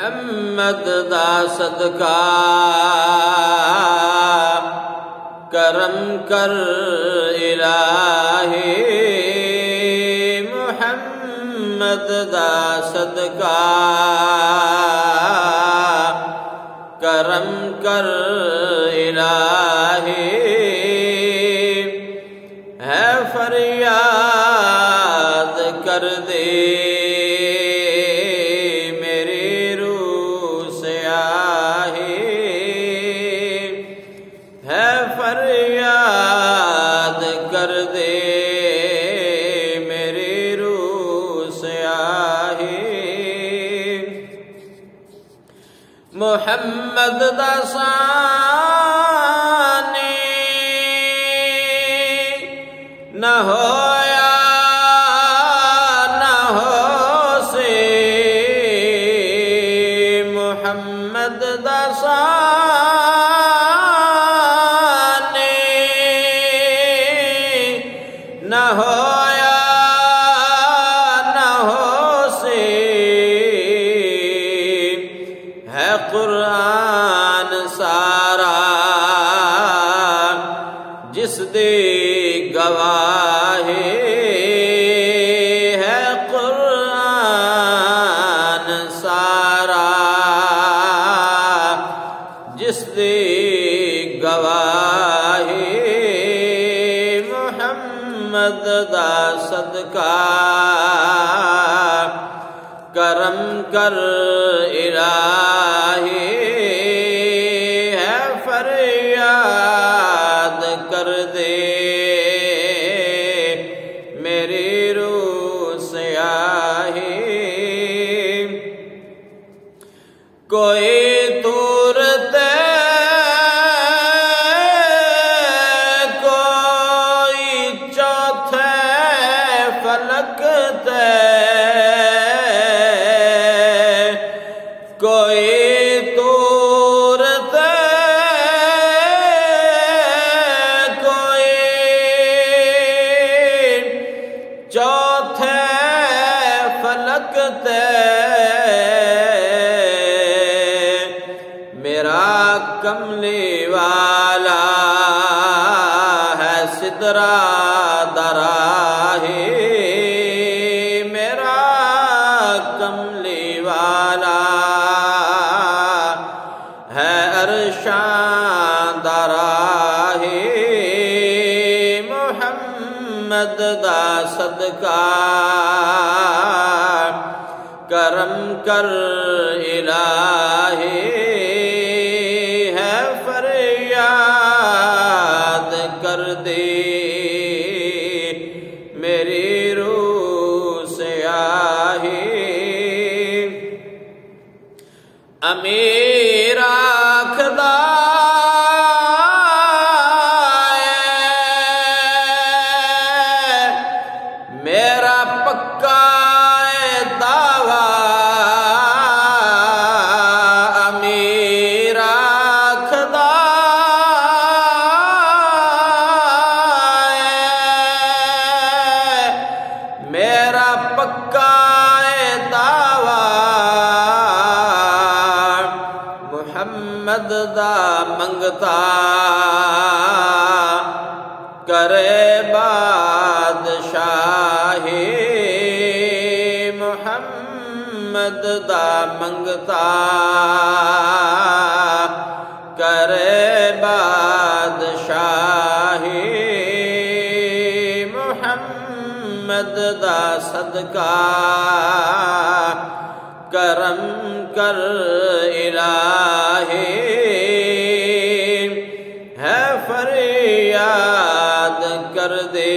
محمد دا صدقہ کرم کر الہی، محمد دا صدقہ کرم کر الہی، ہے فریاد کر دے میری روح سے آہی، ہے فریاد کر دے میری روح سے آہی، محمد دا ثانی نہ ہویا نہ ہو سی، محمد دا ثانی نہ ہویا نہ ہو سی، ہے قرآن سارا جس دی گواہی، ہے قرآن سارا جس دی گواہی، محمد دا صدقہ کرم کر الہی، ہے فریاد کر دے میری روح سے آہی، کوئی تورتے کوئی چوتھے فلک تے، کوئی تورتے کوئی چوتھے فلک تے، میرا کملی والا ہے سدرا دراہی، میرا کملی والا ہے عرشاں دراہی، محمد دا صدقہ کرم کر الہی، ہے فریاد کر دے میری روح سے آہی، امیر آکھدا میرا پکا دعویٰ، امیر آکھدا میرا پکا دعویٰ، محمد دا منگتا کرے بادشاہی، محمد دا منگتا کرے بادشاہی، محمد دا صدقہ کرم کر الہی، ہے فریاد کر دے